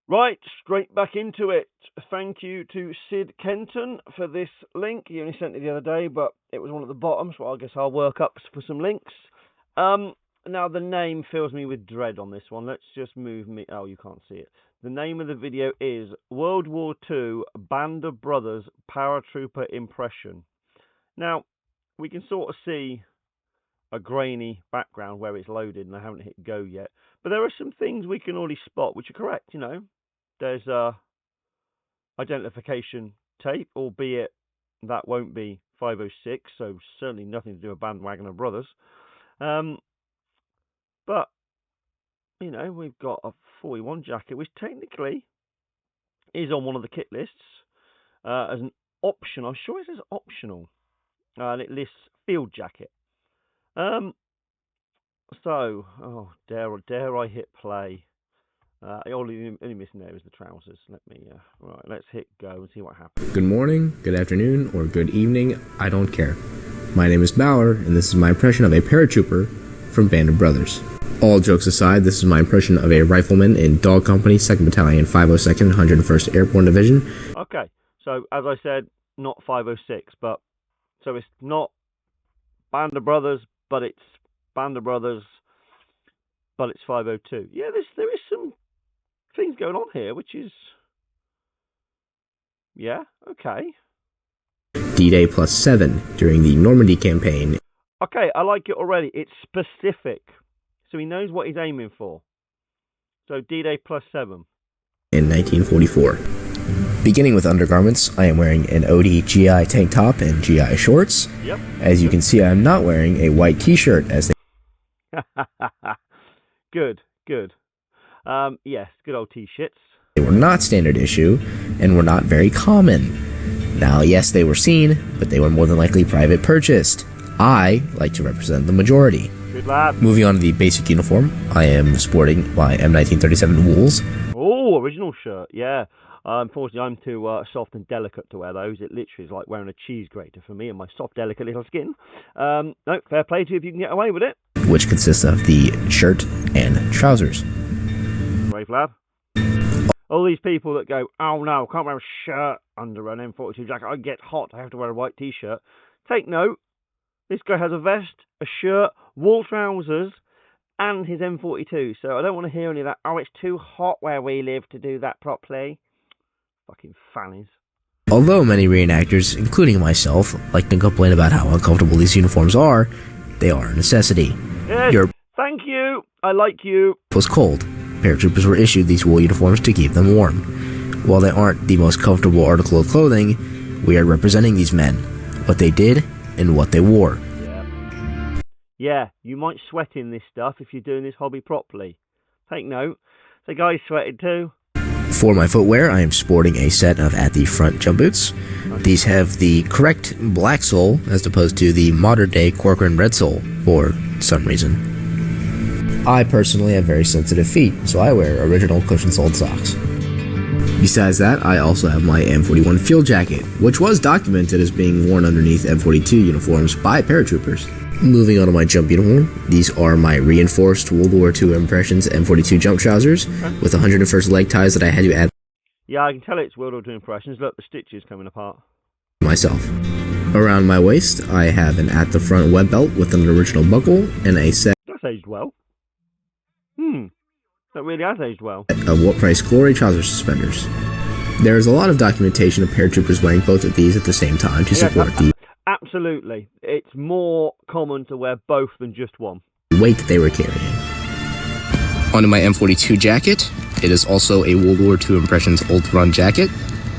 Right, straight back into it. Thank you to Sid Kenton for this link. He only sent it the other day, but it was one at the bottom, so I guess I'll work up for some links. Now, the name fills me with dread on this one. Let's just move me... Oh, you can't see it. The name of the video is World War II Band of Brothers Paratrooper Impression. Now, we can sort of see a grainy background where it's loaded, and I haven't hit go yet. But there are some things we can already spot which are correct, you know. There's identification tape, albeit that won't be 506, so certainly nothing to do with Bandwagon of Brothers. But, you know, we've got a 41 jacket, which technically is on one of the kit lists as an option. I'm sure it says optional, and it lists field jacket. So, oh, dare I hit play? Only missing there is the trousers. Right, let's hit go and see what happens. Good morning, good afternoon, or good evening, I don't care. My name is Bauer, and this is my impression of a paratrooper from Band of Brothers. All jokes aside, this is my impression of a rifleman in Dog Company, 2nd Battalion, 502nd, 101st Airborne Division. Okay, so as I said, not 506, but so it's not Band of Brothers, but it's Band of Brothers, but it's 502. Yeah, there is some things going on here, which is, yeah, okay. D-Day +7 during the Normandy campaign. Okay, I like it already. It's specific, so he knows what he's aiming for. So D-Day +7. In 1944. Beginning with undergarments, I am wearing an OD GI tank top and GI shorts. Yep. As you can see, I am not wearing a white t-shirt as they... Good. Yes, good old t-shirts. They were not standard issue and were not very common. Now, yes, they were seen, but they were more than likely private purchased. I like to represent the majority. Good lad. Moving on to the basic uniform, I am sporting my M1937 Wools. Oh, original shirt, yeah. Unfortunately, I'm too soft and delicate to wear those. It literally is like wearing a cheese grater for me and my soft, delicate little skin. No, fair play to you if you can get away with it. Which consists of the shirt and trousers. Brave lad. All these people that go, oh no, I can't wear a shirt under an M42 jacket. I get hot. I have to wear a white t-shirt. Take note. This guy has a vest, a shirt, wool trousers, and his M42. So I don't want to hear any of that. Oh, it's too hot where we live to do that properly. Fucking fannies. Although many reenactors, including myself, like to complain about how uncomfortable these uniforms are, they are a necessity. Yes, thank you. I like you. It was cold. Paratroopers were issued these wool uniforms to keep them warm. While they aren't the most comfortable article of clothing, we are representing these men, what they did, and what they wore. Yeah, you might sweat in this stuff if you're doing this hobby properly. Take note. The guy sweated too. For my footwear, I am sporting a set of at the front jump boots. These have the correct black sole as opposed to the modern day Corcoran red sole for some reason. I personally have very sensitive feet, so I wear original cushion-soled socks. Besides that, I also have my M41 field jacket, which was documented as being worn underneath M42 uniforms by paratroopers. Moving on to my jump uniform, these are my reinforced World War II Impressions M42 jump trousers with 101st leg ties that I had to add. Yeah, I can tell it's World War II Impressions. Look, the stitches coming apart. Myself. Around my waist, I have an at the front web belt with an original buckle and a set. That's aged well. That really has aged well. Of What Price Glory trouser suspenders. There is a lot of documentation of paratroopers wearing both of these at the same time to support the absolutely. It's more common to wear both than just one. Weight that they were carrying. Onto my M42 jacket. It is also a World War II Impressions Old Run jacket,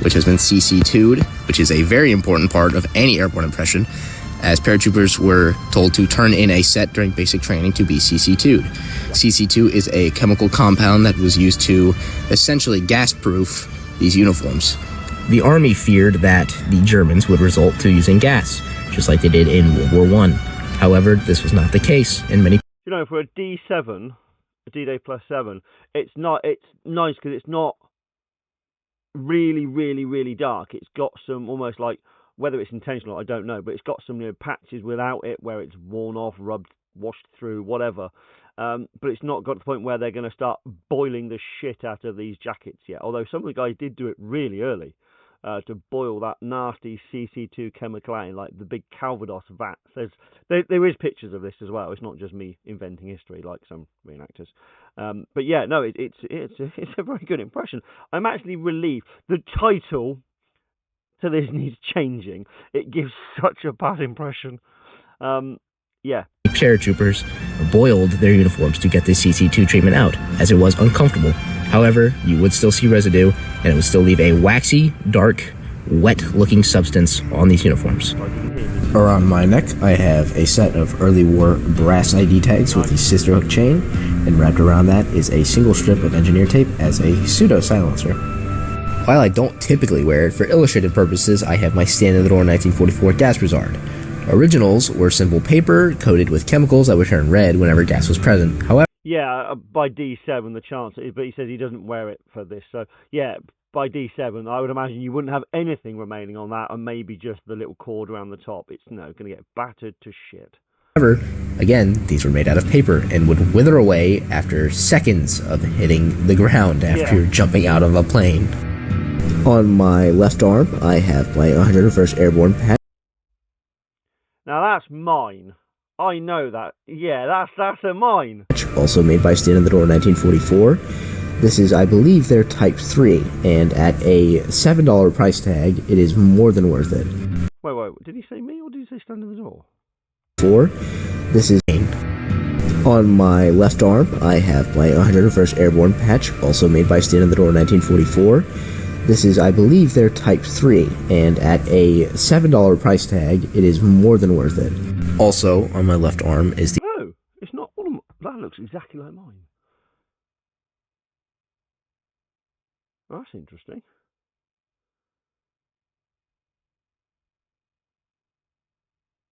which has been CC2'd, which is a very important part of any airborne impression, as paratroopers were told to turn in a set during basic training to be CC2'd. CC2 is a chemical compound that was used to essentially gas-proof these uniforms. The Army feared that the Germans would resort to using gas, just like they did in World War I. However, this was not the case, and many... You know, for a D7, a D-Day +7, it's nice because it's not really, really, really dark. It's got some almost like, whether it's intentional, I don't know, but it's got some patches without it where it's worn off, rubbed, washed through, whatever. But it's not got to the point where they're going to start boiling the shit out of these jackets yet. Although some of the guys did do it really early to boil that nasty CC2 chemical out in like the big Calvados vats. There is pictures of this as well. It's not just me inventing history like some reenactors. But yeah, no, it's a very good impression. I'm actually relieved. The title to this needs changing. It gives such a bad impression. Yeah. Paratroopers boiled their uniforms to get the CC2 treatment out, as it was uncomfortable. However, you would still see residue, and it would still leave a waxy, dark, wet-looking substance on these uniforms. Around my neck, I have a set of early war brass ID tags with the sisterhook chain, and wrapped around that is a single strip of engineer tape as a pseudo-silencer. While I don't typically wear it for illustrative purposes, I have my stand-in-the-door 1944 gas broussard. Originals were simple paper coated with chemicals that would turn red whenever gas was present. However, yeah, by D7 the chance, but he says he doesn't wear it for this. So yeah, by D7 I would imagine you wouldn't have anything remaining on that, and maybe just the little cord around the top. It's going to get battered to shit. However, again, these were made out of paper and would wither away after seconds of hitting the ground after jumping out of a plane. On my left arm, I have my 101st Airborne patch. Now that's mine. I know that. Yeah, that's a mine. Also made by Stand in the Door 1944. This is, I believe, their Type 3, and at a $7 price tag, it is more than worth it. Wait, did he say me or did he say Stand in the Door? This is on my left arm, I have my 101st Airborne patch, also made by Stand in the Door 1944. This is, I believe, their Type 3, and at a $7 price tag, it is more than worth it. Also, on my left arm is the... Oh, it's not one of my... That looks exactly like mine. Oh, that's interesting.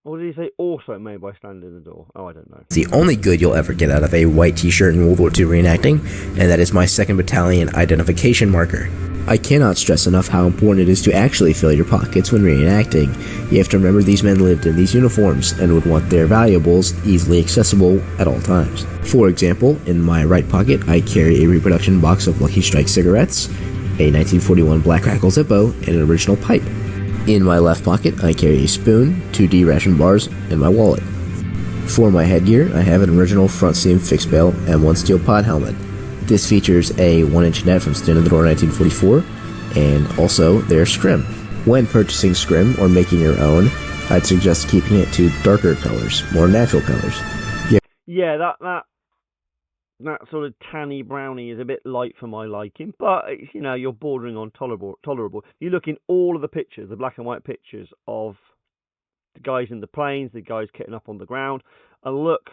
Or did he say also made by Stand in the Door? Oh, I don't know. The only good you'll ever get out of a white t-shirt in World War II reenacting, and that is my 2nd Battalion identification marker. I cannot stress enough how important it is to actually fill your pockets when reenacting. You have to remember these men lived in these uniforms and would want their valuables easily accessible at all times. For example, in my right pocket, I carry a reproduction box of Lucky Strike cigarettes, a 1941 Black Crackle Zippo, and an original pipe. In my left pocket, I carry a spoon, 2 D ration bars, and my wallet. For my headgear, I have an original front seam fixed bail M1 steel pod helmet. This features a 1-inch net from Stand in the Door 1944, and also their scrim. When purchasing scrim or making your own, I'd suggest keeping it to darker colors, more natural colors. Yeah, that sort of tanny brownie is a bit light for my liking, but it's, you know, you're bordering on tolerable. You look in all of the pictures, the black and white pictures of the guys in the planes, the guys kitting up on the ground, and look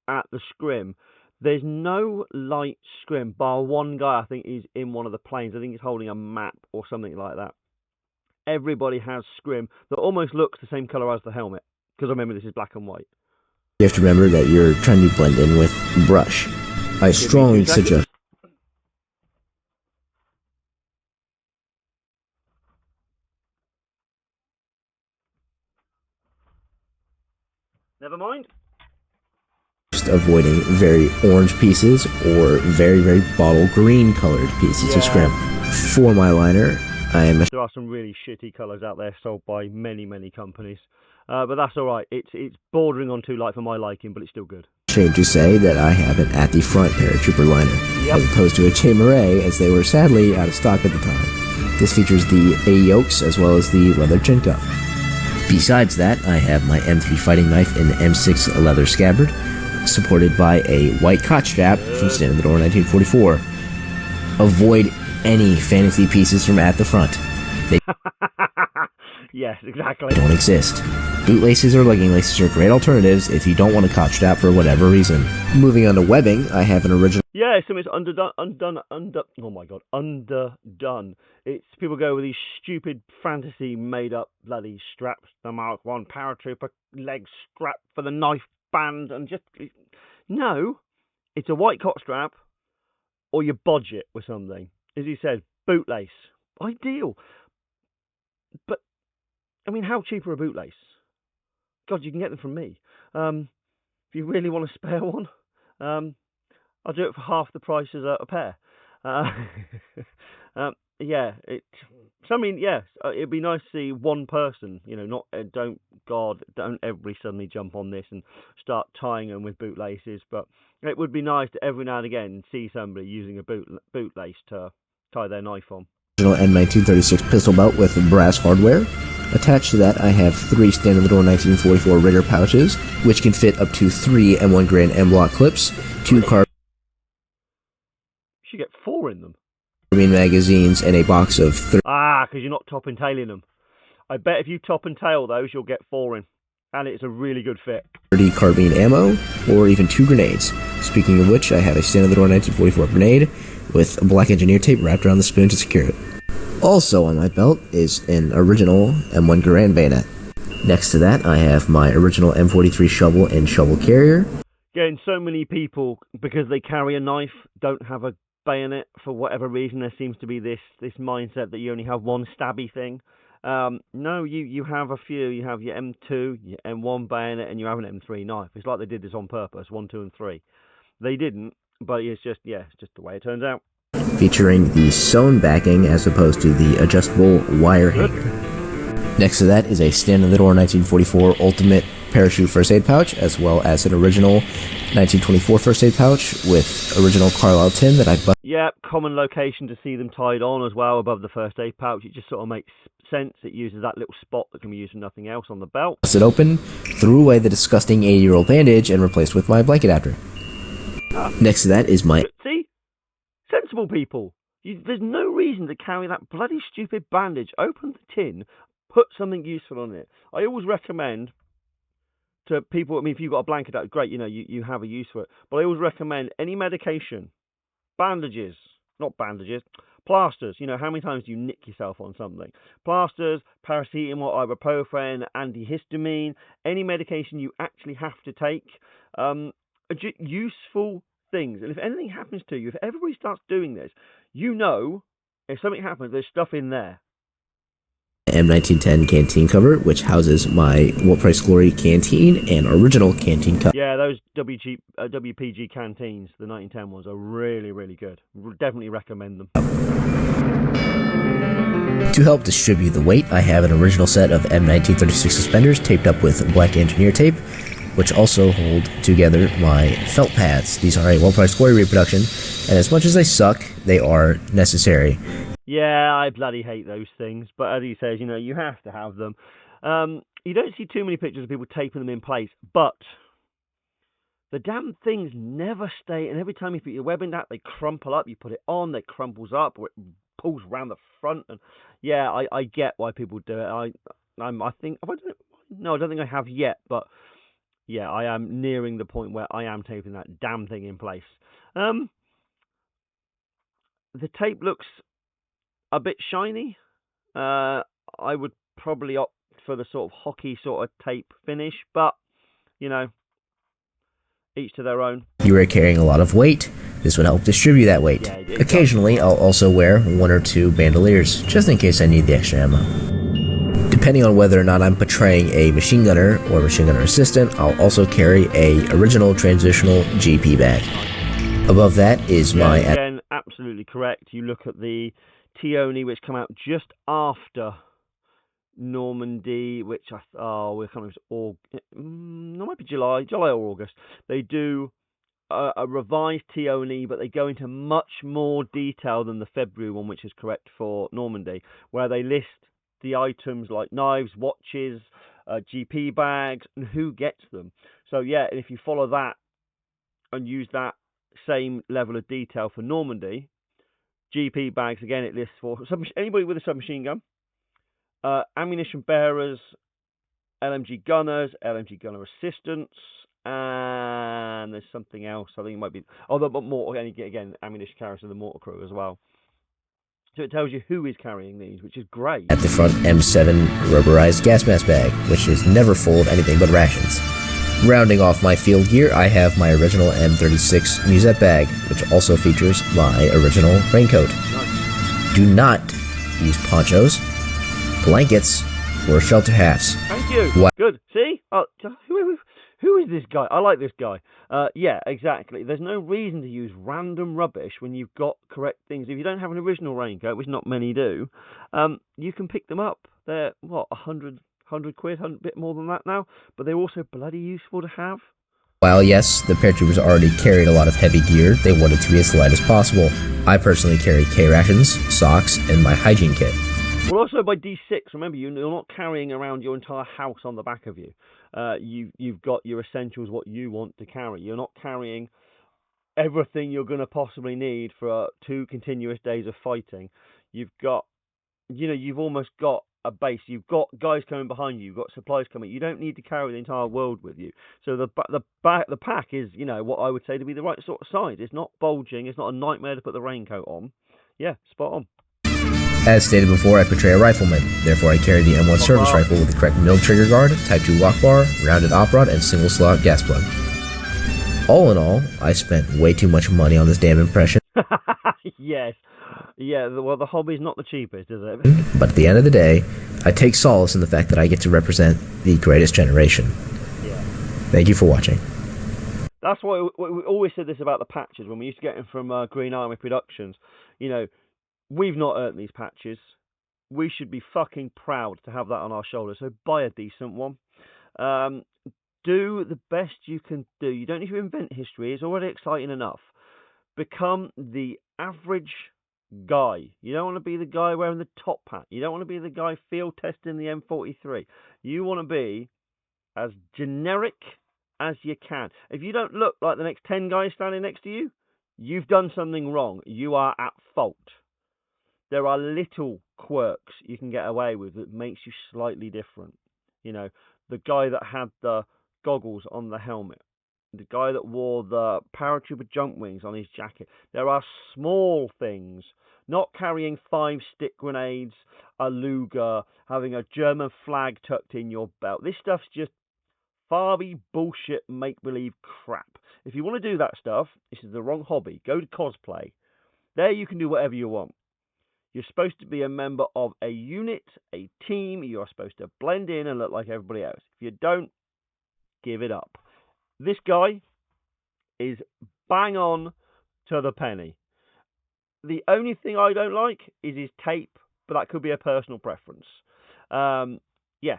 at the scrim. There's no light scrim, bar one guy I think is in one of the planes. I think he's holding a map or something like that. Everybody has scrim that almost looks the same colour as the helmet, because remember this is black and white. You have to remember that you're trying to blend in with brush. I strongly suggest... Never mind. Avoiding very orange pieces or very, very bottle green colored pieces of scrim. For my liner, there are some really shitty colours out there sold by many, many companies. But that's alright. It's bordering on too light for my liking, but it's still good. Ashamed to say that I have an at the front paratrooper liner, as opposed to a Che Marais, as they were sadly out of stock at the time. This features the A yokes as well as the leather chin cuff. Besides that, I have my M3 fighting knife in the M6 leather scabbard, supported by a white cot strap from Stand in the Door 1944. Avoid any fantasy pieces from at the front. They yes, exactly. don't exist. Bootlaces or legging laces are great alternatives if you don't want a cot strap for whatever reason. Moving on to webbing, I have an original... Yeah, something's underdone. It's people go with these stupid fantasy made-up bloody straps. The Mark 1 paratrooper leg strap for the knife band, and just... No, it's a white cot strap, or you bodge it with something. As you said, bootlace. Ideal. But, I mean, how cheap are a bootlace? God, you can get them from me. If you really want to spare one, I'll do it for half the price as a pair. Uh, yeah, So I mean, yes, it'd be nice to see one person. Not don't everybody suddenly jump on this and start tying them with bootlaces. But it would be nice to every now and again see somebody using a bootlace to tie their knife on. Original M1936 pistol belt with brass hardware. Attached to that, I have 3 standard little 1944 rigger pouches, which can fit up to 3 M1 grain M-block clips, 2 carbine You should get 4 in them. Magazines, and a box of 30. Because you're not top and tailing them. I bet if you top and tail those, you'll get 4 in. And it's a really good fit. 30 carbine ammo, or even 2 grenades. Speaking of which, I have a standard little 1944 grenade with black engineer tape wrapped around the spoon to secure it. Also on my belt is an original M1 Garand bayonet. Next to that, I have my original M43 shovel and shovel carrier. Again, so many people, because they carry a knife, don't have a bayonet for whatever reason. There seems to be this mindset that you only have one stabby thing. No, you have a few. You have your M2, your M1 bayonet, and you have an M3 knife. It's like they did this on purpose, 1, 2, and 3. They didn't, but it's just the way it turns out. Featuring the sewn backing as opposed to the adjustable wire hanger. Next to that is a standard little 1944 Ultimate parachute first aid pouch, as well as an original 1924 first aid pouch with original Carlisle tin that I busted. Yeah, common location to see them tied on as well above the first aid pouch. It just sort of makes sense. It uses that little spot that can be used for nothing else on the belt. Busted open, threw away the disgusting 80-year-old bandage, and replaced with my blanket after. Next to that is my... See? Sensible people. There's no reason to carry that bloody stupid bandage. Open the tin, put something useful on it. I always recommend to people, if you've got a blanket out, great, you have a use for it. But I always recommend any medication, plasters. How many times do you nick yourself on something? Plasters, paracetamol, ibuprofen, antihistamine, any medication you actually have to take. Useful things. And if anything happens to you, if everybody starts doing this, if something happens, there's stuff in there. M1910 canteen cover, which houses my What Price Glory canteen and original canteen cup. Yeah, those WPG canteens, the 1910 ones, are really, really good. Definitely recommend them. To help distribute the weight, I have an original set of M1936 suspenders taped up with black engineer tape, which also hold together my felt pads. These are a What Price Glory reproduction, and as much as they suck, they are necessary. Yeah, I bloody hate those things, but as he says, you have to have them. You don't see too many pictures of people taping them in place, but the damn things never stay, and every time you put your webbing out, they crumple up. You put it on, they crumples up, or it pulls around the front, and yeah, I get why people do it. I think, I don't think I have yet, but yeah, I am nearing the point where I am taping that damn thing in place. The tape looks a bit shiny. I would probably opt for the sort of hockey sort of tape finish, but each to their own. You are carrying a lot of weight. This would help distribute that weight. Yeah, occasionally, I'll also wear 1 or 2 bandoliers, just in case I need the extra ammo. Depending on whether or not I'm portraying a machine gunner or machine gunner assistant, I'll also carry a original transitional GP bag. Above that is my... Again, absolutely correct. You look at the Tioni, which come out just after Normandy, which we're coming to it might be July or August. They do a revised Tioni, but they go into much more detail than the February one, which is correct for Normandy, where they list the items like knives, watches, GP bags, and who gets them. So yeah, and if you follow that and use that same level of detail for Normandy, GP bags, again, it lists for anybody with a submachine gun, ammunition bearers, LMG gunners, LMG gunner assistants, and there's something else. I think it might be, but more, again, ammunition carriers of the mortar crew as well. So it tells you who is carrying these, which is great. At the front, M7 rubberized gas mask bag, which is never full of anything but rations. Rounding off my field gear, I have my original M36 Muesette bag, which also features my original raincoat. Nice. Do not use ponchos, blankets, or shelter halves. Thank you. Good. See? Who is this guy? I like this guy. Yeah, exactly. There's no reason to use random rubbish when you've got correct things. If you don't have an original raincoat, which not many do, you can pick them up. They're, what, 100 quid, a bit more than that now, but they're also bloody useful to have. While yes, the paratroopers already carried a lot of heavy gear, they wanted to be as light as possible. I personally carry K-rations, socks, and my hygiene kit. Well, also by D6, remember, you're not carrying around your entire house on the back of you. You've got your essentials, what you want to carry. You're not carrying everything you're going to possibly need for 2 continuous days of fighting. You've got, you've almost got a base. You've got guys coming behind you. You've got supplies coming. You don't need to carry the entire world with you. So the pack is, what I would say to be the right sort of size. It's not bulging. It's not a nightmare to put the raincoat on. Yeah, spot on. As stated before, I portray a rifleman. Therefore, I carry the M1 service rifle with the correct milled trigger guard, Type 2 lock bar, rounded op rod, and single slot gas plug. All in all, I spent way too much money on this damn impression. Yes. Yeah, well, the hobby's not the cheapest, is it? But at the end of the day, I take solace in the fact that I get to represent the greatest generation. Yeah. Thank you for watching. That's why we always said this about the patches when we used to get them from Green Army Productions. We've not earned these patches. We should be fucking proud to have that on our shoulders. So buy a decent one. Do the best you can do. You don't need to invent history. It's already exciting enough. Become the average guy. You don't want to be the guy wearing the top hat. You don't want to be the guy field testing the M43. You want to be as generic as you can. If you don't look like the next 10 guys standing next to you, you've done something wrong. You are at fault. There are little quirks you can get away with that makes you slightly different. The guy that had the goggles on the helmet, the guy that wore the paratrooper jump wings on his jacket. There are small things. Not carrying 5 stick grenades, a Luger, having a German flag tucked in your belt. This stuff's just farby bullshit make-believe crap. If you want to do that stuff, this is the wrong hobby. Go to cosplay. There you can do whatever you want. You're supposed to be a member of a unit, a team. You're supposed to blend in and look like everybody else. If you don't, give it up. This guy is bang on to the penny. The only thing I don't like is his tape, but that could be a personal preference. Yeah.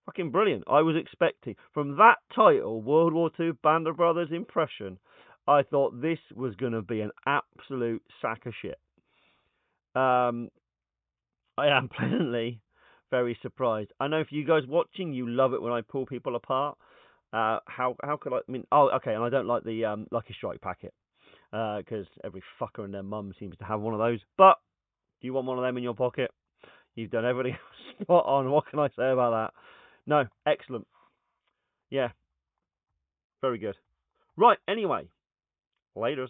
Fucking brilliant. I was expecting, from that title, World War II Band of Brothers impression, I thought this was going to be an absolute sack of shit. I am pleasantly very surprised. I know for you guys watching, you love it when I pull people apart. How could I mean? Oh, okay. And I don't like the Lucky Strike packet because every fucker and their mum seems to have one of those. But do you want one of them in your pocket? You've done everything spot on. What can I say about that? No, excellent. Yeah, very good. Right. Anyway, laters.